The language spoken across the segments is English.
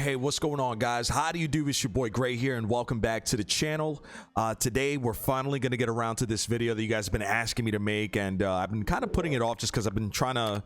Hey, what's going on, guys? How do you do? It's your boy Gray here, and welcome back to the channel. Today we're finally going to get around to this video that you guys have been asking me to make, and I've been kind of putting it off just because I've been trying to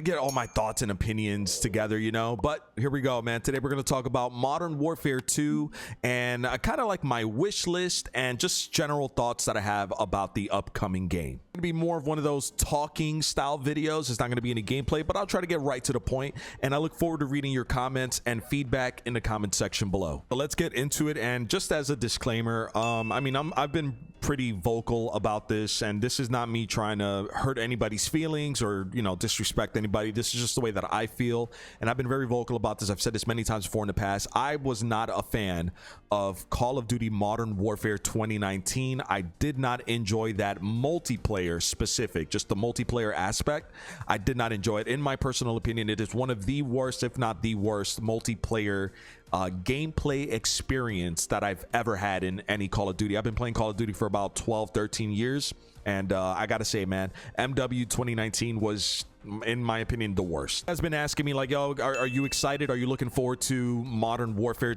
get all my thoughts and opinions together, you know. But here we go, man. Today we're going to talk about Modern Warfare 2 and kind of like my wish list and just general thoughts that I have about the upcoming game. It's going to be more of one of those talking style videos. It's not going to be any gameplay, but I'll try to get right to the point, and I look forward to reading your comments and feedback in the comment section below. So let's get into it. And just as a disclaimer, I mean, I've been pretty vocal about this, and this is not me trying to hurt anybody's feelings or, you know, disrespect anybody. This is just the way that I feel, and I've been very vocal about this. I've said this many times before in the past. I was not a fan of Call of Duty Modern Warfare 2019. I did not enjoy that multiplayer specific, just the multiplayer aspect. I did not enjoy it. In my personal opinion, it is one of the worst, if not the worst, multiplayer gameplay experience that I've ever had in any Call of Duty. I've been playing Call of Duty for about 12-13 years, and I gotta say, man, MW 2019 was, in my opinion, the worst. Has been asking me like, yo, are you excited? Are you looking forward to Modern Warfare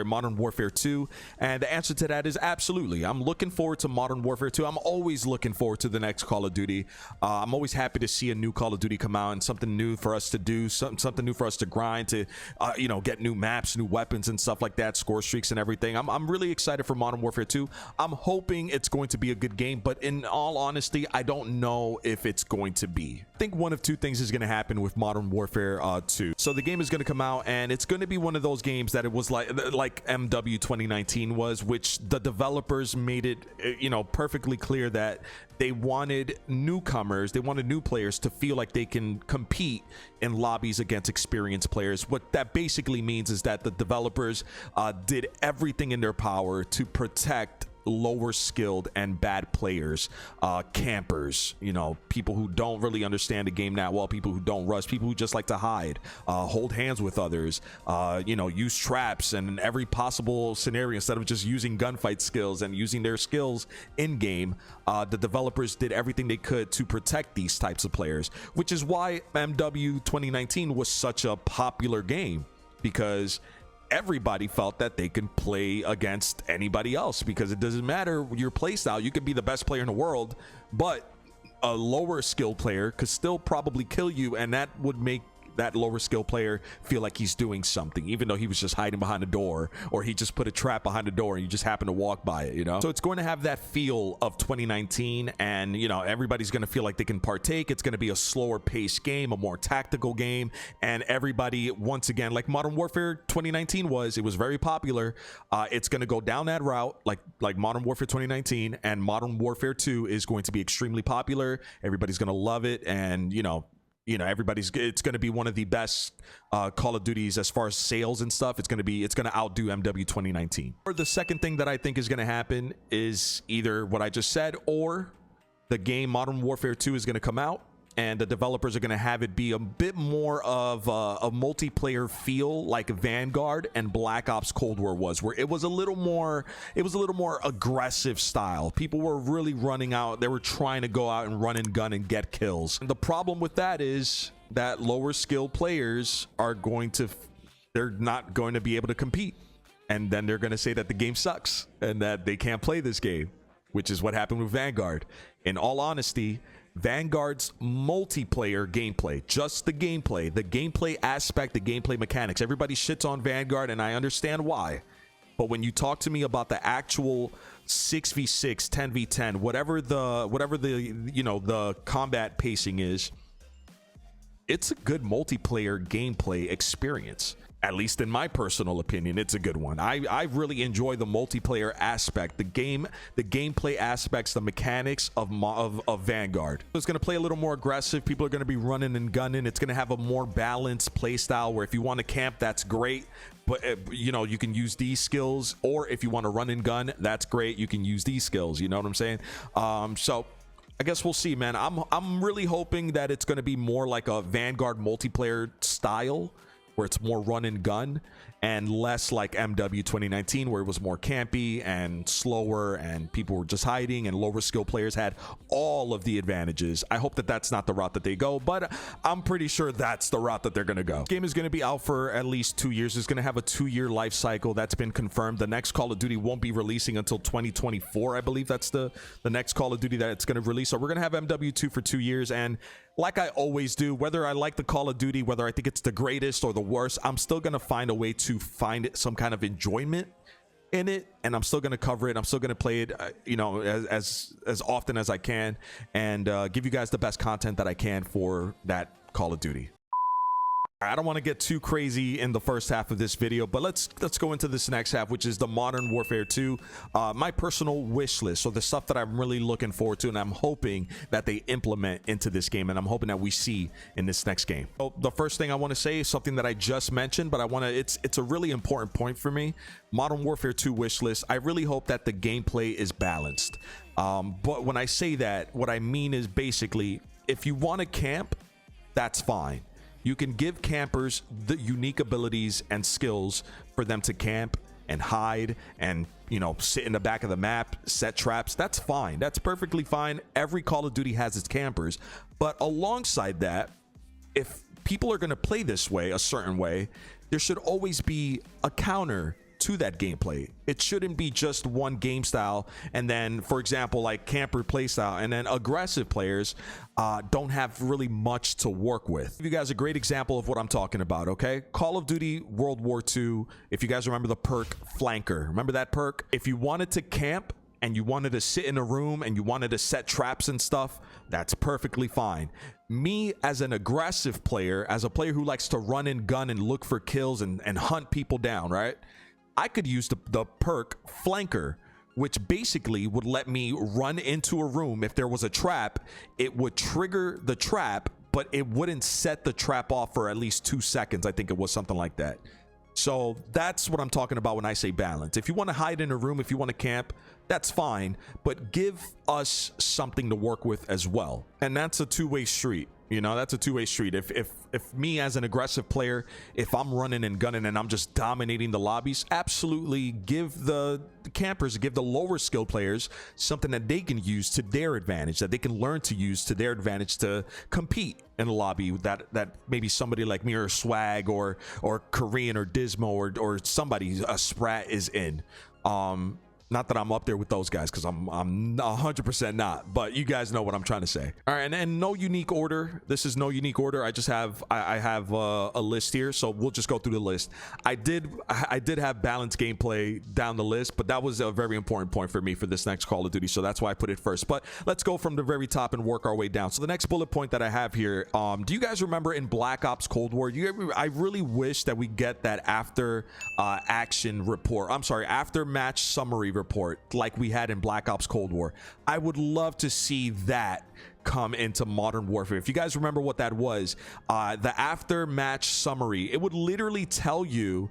Modern Warfare 2? And the answer to that is absolutely. I'm looking forward to Modern Warfare 2. I'm always looking forward to the next Call of Duty. I'm always happy to see a new Call of Duty come out and something new for us to do, something new for us to grind, to you know, get new maps, new weapons and stuff like that, score streaks and everything. I'm really excited for Modern Warfare 2. I'm hoping it's going to be a good game, but in all honesty, I don't know if it's going to be. I think one of two things is going to happen with Modern Warfare 2. So the game is going to come out, and it's going to be one of those games that it was like MW 2019 was, which the developers made it, you know, perfectly clear that they wanted newcomers, they wanted new players to feel like they can compete in lobbies against experienced players. What that basically means is that the developers did everything in their power to protect lower skilled and bad players, campers, you know, people who don't really understand the game that well, people who don't rush, people who just like to hide, hold hands with others, you know, use traps and every possible scenario instead of just using gunfight skills and using their skills in game. The developers did everything they could to protect these types of players, which is why MW 2019 was such a popular game, because everybody felt that they can play against anybody else, because it doesn't matter your play style. You could be the best player in the world, but a lower skill player could still probably kill you, and that would make that lower skill player feel like he's doing something, even though he was just hiding behind a door, or he just put a trap behind the door and you just happen to walk by it, you know. So it's going to have that feel of 2019, and you know, everybody's going to feel like they can partake. It's going to be a slower paced game, a more tactical game, and everybody, once again, like Modern Warfare 2019 was, it was very popular. It's going to go down that route, like Modern Warfare 2019, and Modern Warfare 2 is going to be extremely popular. Everybody's going to love it, and you know, it's going to be one of the best Call of Duties as far as sales and stuff. It's going to outdo MW 2019. Or the second thing that I think is going to happen is either what I just said, or the game Modern Warfare 2 is going to come out, and the developers are going to have it be a bit more of a multiplayer feel, like Vanguard and Black Ops Cold War was, where it was a little more aggressive style. People were really running out. They were trying to go out and run and gun and get kills. And the problem with that is that lower skilled players they're not going to be able to compete. And then they're going to say that the game sucks and that they can't play this game, which is what happened with Vanguard. In all honesty, Vanguard's multiplayer gameplay, just the gameplay aspect, the gameplay mechanics, everybody shits on Vanguard, and I understand why. But when you talk to me about the actual 6v6, 10v10, whatever the you know, the combat pacing is, it's a good multiplayer gameplay experience. At least in my personal opinion, it's a good one. I really enjoy the multiplayer aspect, the gameplay aspects, the mechanics of Vanguard. It's going to play a little more aggressive. People are going to be running and gunning. It's going to have a more balanced play style, where if you want to camp, that's great, but you know, you can use these skills, or if you want to run and gun, that's great, you can use these skills. You know what I'm saying? So I guess we'll see, man. I'm really hoping that it's going to be more like a Vanguard multiplayer style, where it's more run and gun and less like MW 2019, where it was more campy and slower and people were just hiding and lower skill players had all of the advantages. I hope that that's not the route that they go, but I'm pretty sure that's the route that they're going to go. This game is going to be out for at least 2 years. It's going to have a 2-year life cycle. That's been confirmed. The next Call of Duty won't be releasing until 2024. I believe that's the next Call of Duty that it's going to release. So we're going to have MW2 for 2 years. And like I always do, whether I like the Call of Duty, whether I think it's the greatest or the worst, I'm still going to find a way to find some kind of enjoyment in it, and I'm still going to cover it. I'm still going to play it, you know, as often as I can, and give you guys the best content that I can for that Call of Duty. I don't want to get too crazy in the first half of this video, but let's go into this next half, which is the Modern Warfare 2, my personal wish list. So the stuff that I'm really looking forward to and I'm hoping that they implement into this game, and I'm hoping that we see in this next game. So the first thing I want to say is something that I just mentioned, but I want to, it's a really important point for me. Modern Warfare 2 wish list. I really hope that the gameplay is balanced. But when I say that, what I mean is basically, if you want to camp, that's fine. You can give campers the unique abilities and skills for them to camp and hide and, you know, sit in the back of the map, set traps. That's fine. That's perfectly fine. Every Call of Duty has its campers. But alongside that, if people are going to play this way, a certain way, there should always be a counter to that gameplay. It shouldn't be just one game style and then, for example, like camper play style, and then aggressive players don't have really much to work with. I'll give you guys a great example of what I'm talking about. Okay, Call of Duty World War II, if you guys remember the perk Flanker, remember that perk? If you wanted to camp and you wanted to sit in a room and you wanted to set traps and stuff, that's perfectly fine. Me as an aggressive player, as a player who likes to run and gun and look for kills and hunt people down, right? I could use the perk Flanker, which basically would let me run into a room. If there was a trap, it would trigger the trap, but it wouldn't set the trap off for at least 2 seconds. I think it was something like that. So that's what I'm talking about when I say balance. If you want to hide in a room, if you want to camp, that's fine, but give us something to work with as well. And that's a two-way street. You know, that's a two-way street. If me as an aggressive player, if I'm running and gunning and I'm just dominating the lobbies, absolutely give the campers, give the lower skill players something that they can use to their advantage, that they can learn to use to their advantage to compete in a lobby that maybe somebody like me or Swag or Korean or Dismo or somebody, a Sprat is in. Not that I'm up there with those guys, because I'm 100% not, but you guys know what I'm trying to say. All right, and no unique order. This is no unique order. I just have I have a list here, so we'll just go through the list. I did have balanced gameplay down the list, but that was a very important point for me for this next Call of Duty, so that's why I put it first. But let's go from the very top and work our way down. So the next bullet point that I have here, do you guys remember in Black Ops Cold War? I really wish that we get that after action report. I'm sorry, after match summary report like we had in Black Ops Cold War. I would love to see that come into Modern Warfare. If you guys remember what that was, the after match summary, it would literally tell you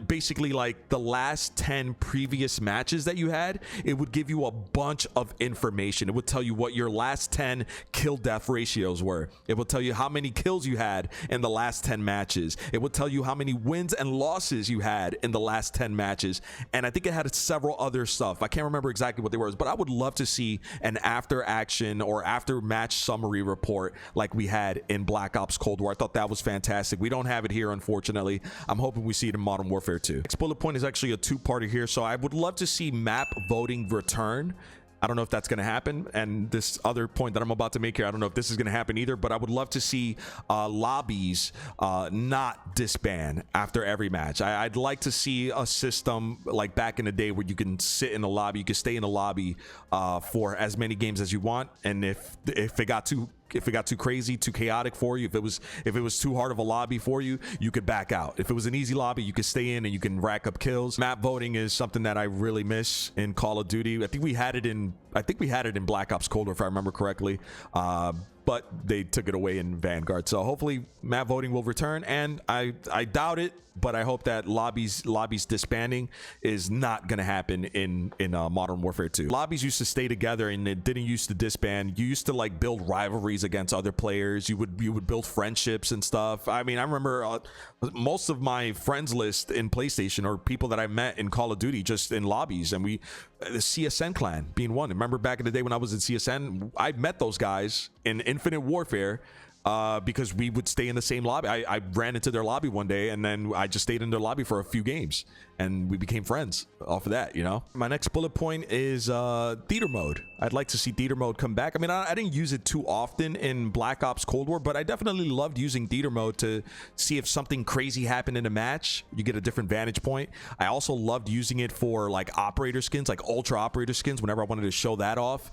basically like the last 10 previous matches that you had. It would give you a bunch of information. It would tell you what your last 10 kill death ratios were. It would tell you how many kills you had in the last 10 matches. It would tell you how many wins and losses you had in the last 10 matches. And I think it had several other stuff. I can't remember exactly what they were, but I would love to see an after action or after match summary report like we had in Black Ops Cold War. I thought that was fantastic. We don't have it here, unfortunately. I'm hoping we see it in Modern Warfare 2. Next bullet point is actually a two-parter here. So I would love to see map voting return. I don't know if that's going to happen. And this other point that I'm about to make here, I don't know if this is going to happen either, but I would love to see lobbies not disband after every match. I'd like to see a system like back in the day where you can sit in the lobby, you can stay in the lobby for as many games as you want. And if it got too crazy, too chaotic for you, if it was too hard of a lobby for you, you could back out. If it was an easy lobby, you could stay in and you can rack up kills. Map voting is something that I really miss in Call of Duty. I think we had it in Black Ops Cold War, if I remember correctly. but they took it away in Vanguard. So hopefully map voting will return, and I doubt it, but I hope that lobbies disbanding is not going to happen in Modern Warfare 2. Lobbies used to stay together, and it didn't used to disband. You used to like build rivalries against other players. You would build friendships and stuff. I mean, I remember most of my friends list in PlayStation or people that I met in Call of Duty just in lobbies, and the CSN clan being one. Remember back in the day when I was in CSN, I met those guys in Infinite Warfare. Because we would stay in the same lobby. I ran into their lobby one day, and then I just stayed in their lobby for a few games, and we became friends off of that, you know? My next bullet point is theater mode. I'd like to see theater mode come back. I mean, I didn't use it too often in Black Ops Cold War, but I definitely loved using theater mode to see if something crazy happened in a match. You get a different vantage point. I also loved using it for like operator skins, like ultra operator skins, whenever I wanted to show that off.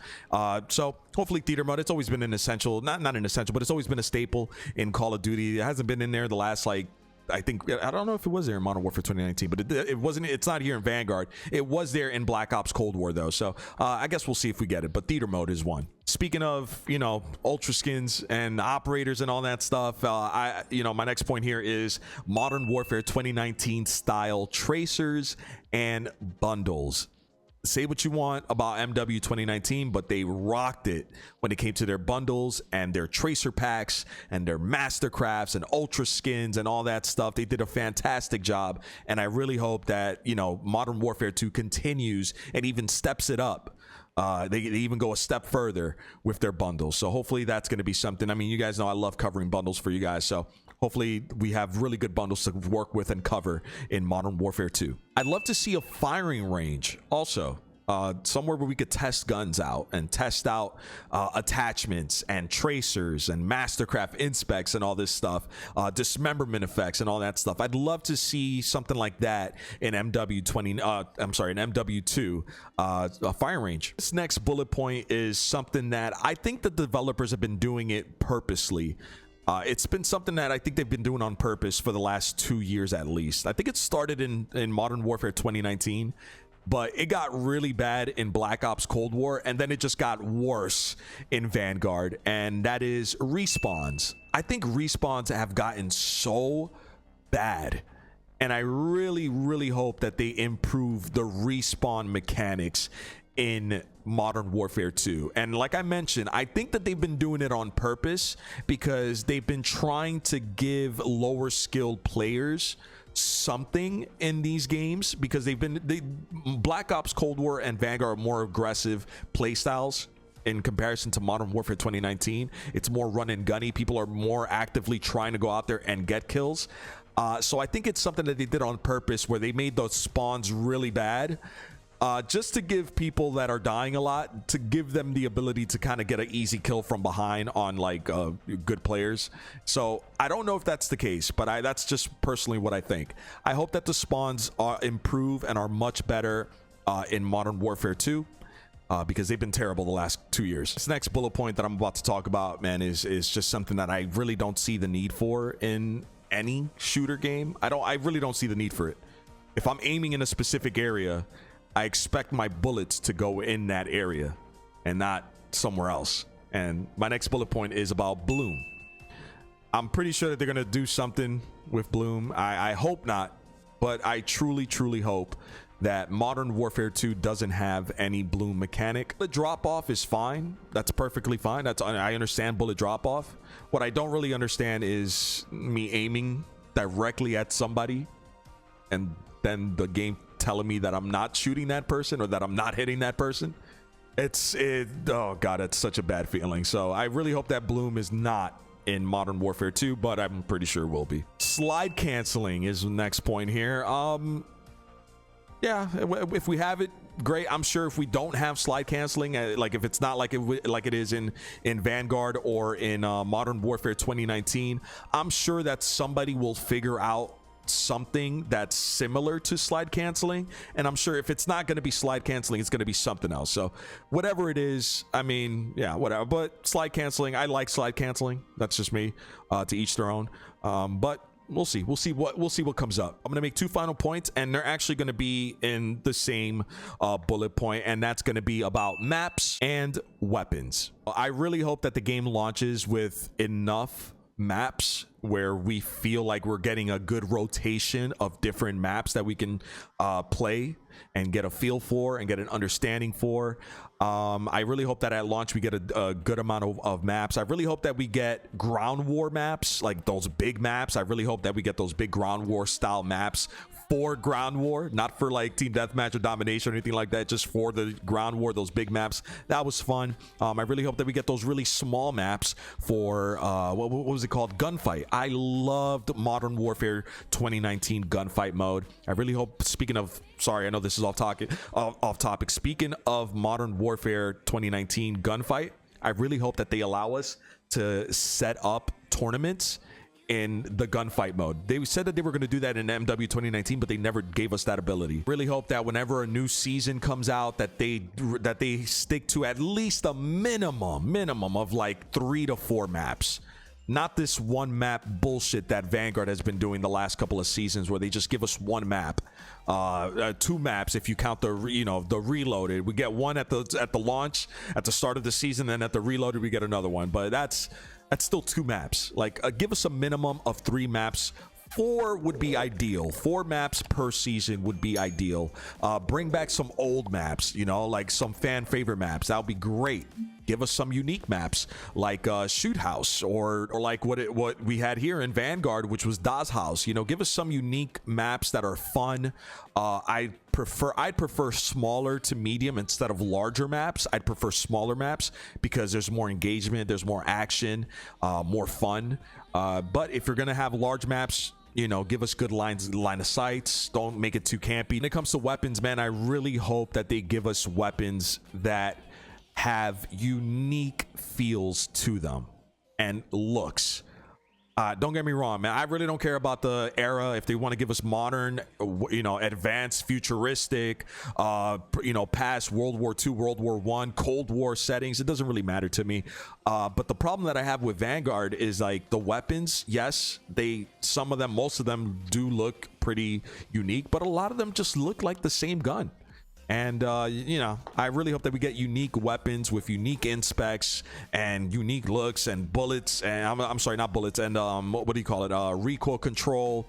So hopefully theater mode, it's always been an essential, not an essential, but it's always been a staple in Call of Duty. It hasn't been in there the last, like, I don't know if it was there in Modern Warfare 2019, but it wasn't. It's not here in Vanguard. It was there in Black Ops Cold War though, so I guess we'll see if we get it. But theater mode is one. Speaking of, you know, ultra skins and operators and all that stuff, my next point here is Modern Warfare 2019 style tracers and bundles. Say what you want about MW 2019, but they rocked it when it came to their bundles and their tracer packs and their mastercrafts and ultra skins and all that stuff. They did a fantastic job, and I really hope that, you know, Modern Warfare 2 continues and even steps it up. They even go a step further with their bundles. So hopefully that's going to be something. I mean, you guys know I love covering bundles for you guys, so hopefully we have really good bundles to work with and cover in Modern Warfare 2. I'd love to see a firing range also. Somewhere where we could test guns out and test out attachments and tracers and mastercraft inspects and all this stuff, dismemberment effects and all that stuff. I'd love to see something like that in MW2 a firing range. This next bullet point is something that I think the developers have been doing it purposely. It's been something that I think they've been doing on purpose for the last 2 years at least. I think it started in Modern Warfare 2019. But it got really bad in Black Ops Cold War, and then it just got worse in Vanguard, and that is respawns. I think respawns have gotten so bad, and I really, really hope that they improve the respawn mechanics in Modern Warfare 2. And like I mentioned, I think that they've been doing it on purpose because they've been trying to give lower skilled players something in these games, because Black Ops Cold War and Vanguard are more aggressive play styles in comparison to Modern Warfare 2019. It's more run and gunny. People are more actively trying to go out there and get kills. So I think it's something that they did on purpose, where they made those spawns really bad, just to give people that are dying a lot, to give them the ability to kind of get an easy kill from behind on like good players. So I don't know if that's the case, but that's just personally what I think. I hope that the spawns improve and are much better in Modern Warfare 2. Because they've been terrible the last 2 years. This next bullet point that I'm about to talk about, man, is just something that I really don't see the need for in any shooter game. I really don't see the need for it. If I'm aiming in a specific area, I expect my bullets to go in that area and not somewhere else. And my next bullet point is about Bloom. I'm pretty sure that they're gonna do something with Bloom. I hope not, but I truly, truly hope that Modern Warfare 2 doesn't have any Bloom mechanic. The drop off is fine. That's perfectly fine. I understand bullet drop off. What I don't really understand is me aiming directly at somebody and then the game telling me that I'm not shooting that person or that I'm not hitting that person. Oh god, it's such a bad feeling. So I really hope that Bloom is not in Modern Warfare 2, but I'm pretty sure it will be. Slide canceling is the next point here. Yeah, if we have it, great. I'm sure if we don't have slide canceling, like if it's not like it is in Vanguard or in Modern Warfare 2019, I'm sure that somebody will figure out something that's similar to slide canceling, and I'm sure if it's not going to be slide canceling, it's going to be something else. So whatever it is, I mean, yeah, whatever. But slide canceling, I like slide canceling. That's just me. To each their own. But we'll see. We'll see what comes up. I'm gonna make 2 final points, and they're actually gonna be in the same bullet point, and that's gonna be about maps and weapons. I really hope that the game launches with enough maps where we feel like we're getting a good rotation of different maps that we can play and get a feel for and get an understanding for. I really hope that at launch we get a good amount of maps. I really hope that we get ground war maps, like those big maps. I really hope that we get those big ground war style maps for ground war, not for like team deathmatch or domination or anything like that, just for the ground war, those big maps. That was fun. I really hope that we get those really small maps for what was it called, gunfight. I loved Modern Warfare 2019 gunfight mode. I really hope, speaking of, sorry, I know this is off topic, speaking of Modern Warfare 2019 gunfight, I really hope that they allow us to set up tournaments in the gunfight mode. They said that they were going to do that in MW 2019, but they never gave us that ability. Really hope that whenever a new season comes out, that they stick to at least a minimum of like 3 to 4 maps. Not this one map bullshit that Vanguard has been doing the last couple of seasons, where they just give us 1 map, 2 maps if you count the the reloaded. We get one at the launch at the start of the season, then at the reloaded we get another one. But that's still 2 maps. Like, give us a minimum of 3 maps. 4 would be ideal. 4 maps per season would be ideal. Bring back some old maps, like some fan favorite maps. That would be great. Give us some unique maps like Shoot House or like what we had here in Vanguard, which was Das House. Give us some unique maps that are fun. I'd prefer smaller to medium instead of larger maps. I'd prefer smaller maps because there's more engagement, there's more action, more fun. But if you're gonna have large maps, give us good line of sights. Don't make it too campy. When it comes to weapons, man, I really hope that they give us weapons that have unique feels to them and looks. Don't get me wrong, man. I really don't care about the era. If they want to give us modern, advanced, futuristic, past World War II, World War I, Cold War settings, it doesn't really matter to me. But the problem that I have with Vanguard is like the weapons. Yes, most of them do look pretty unique, but a lot of them just look like the same gun. And, I really hope that we get unique weapons with unique inspecs and unique looks and bullets. And I'm sorry, not bullets. And what do you call it? Recoil control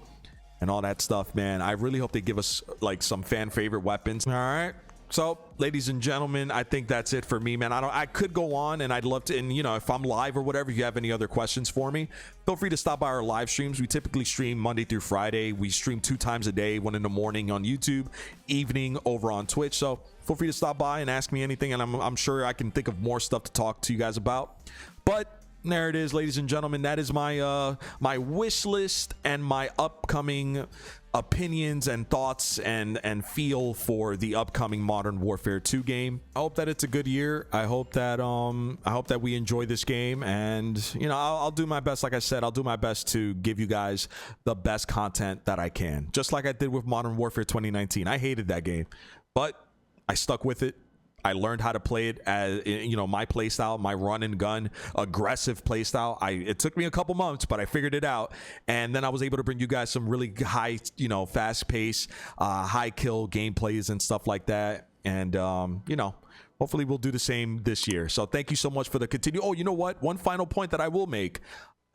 and all that stuff, man. I really hope they give us like some fan favorite weapons. All right. So, ladies and gentlemen, I think that's it for me, man. I could go on, and I'd love to, and if I'm live or whatever, if you have any other questions for me, feel free to stop by our live streams. We typically stream Monday through Friday. We stream 2 times a day, 1 in the morning on YouTube, evening over on Twitch. So feel free to stop by and ask me anything, and I'm sure I can think of more stuff to talk to you guys about. But there it is, ladies and gentlemen. That is my my wish list and my upcoming opinions and thoughts and feel for the upcoming Modern Warfare 2 game. I hope that it's a good year. I hope that we enjoy this game, and I'll do my best. Like I said, I'll do my best to give you guys the best content that I can, just like I did with Modern Warfare 2019. I hated that game, but I stuck with it. I learned how to play it as, my play style, my run and gun, aggressive play style. It took me a couple months, but I figured it out. And then I was able to bring you guys some really high, fast pace, high kill gameplays and stuff like that. And, hopefully we'll do the same this year. So thank you so much for the continue. Oh, you know what? One final point that I will make.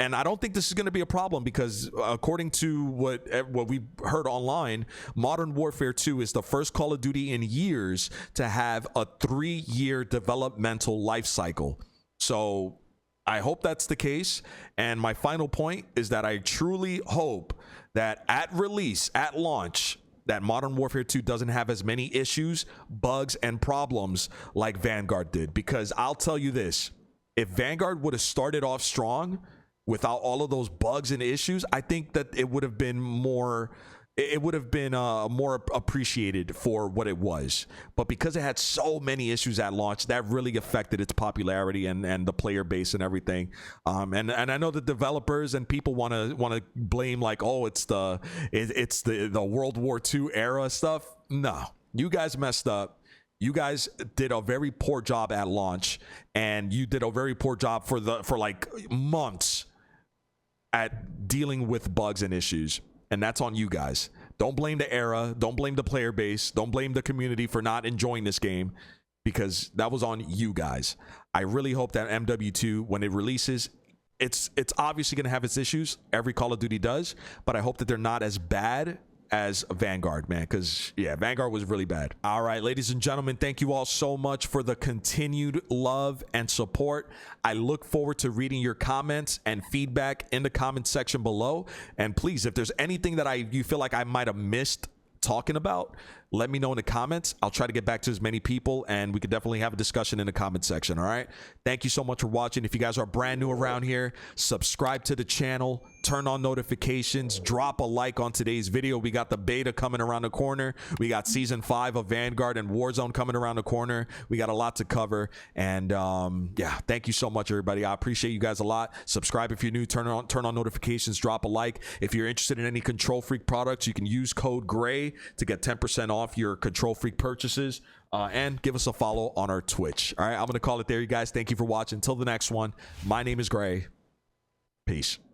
And I don't think this is going to be a problem because according to what we heard online, Modern Warfare 2 is the first Call of Duty in years to have a 3-year developmental life cycle. So I hope that's the case. And my final point is that I truly hope that at release, at launch, that Modern Warfare 2 doesn't have as many issues, bugs, and problems like Vanguard did. Because I'll tell you this, if Vanguard would have started off strong, without all of those bugs and issues, I think that it would have been more appreciated for what it was. But because it had so many issues at launch, that really affected its popularity and the player base and everything. And I know the developers and people want to blame like, oh, it's the World War II era stuff. No, you guys messed up. You guys did a very poor job at launch, and you did a very poor job for like months at dealing with bugs and issues, and that's on you guys. Don't blame the era, don't blame the player base, don't blame the community for not enjoying this game, because that was on you guys. I really hope that MW2, when it releases, it's obviously going to have its issues. Every Call of Duty does, but I hope that they're not as bad as Vanguard, man, because yeah, Vanguard was really bad. All right, ladies and gentlemen, thank you all so much for the continued love and support. I look forward to reading your comments and feedback in the comment section below. And please, if there's anything that you feel like I might have missed talking about, let me know in the comments. I'll try to get back to as many people, and we could definitely have a discussion in the comment section. All right, thank you so much for watching. If you guys are brand new around here, subscribe to the channel, turn on notifications, drop a like on today's video. We got the beta coming around the corner. We got season 5 of Vanguard and Warzone coming around the corner. We got a lot to cover, and yeah, thank you so much, everybody. I appreciate you guys a lot. Subscribe if you're new, turn on notifications, drop a like. If you're interested in any Control Freak products, you can use code GRAY to get 10% off your Control Freak purchases, and give us a follow on our Twitch. All right, I'm gonna call it there, you guys. Thank you for watching. Until the next one, my name is Gray. Peace.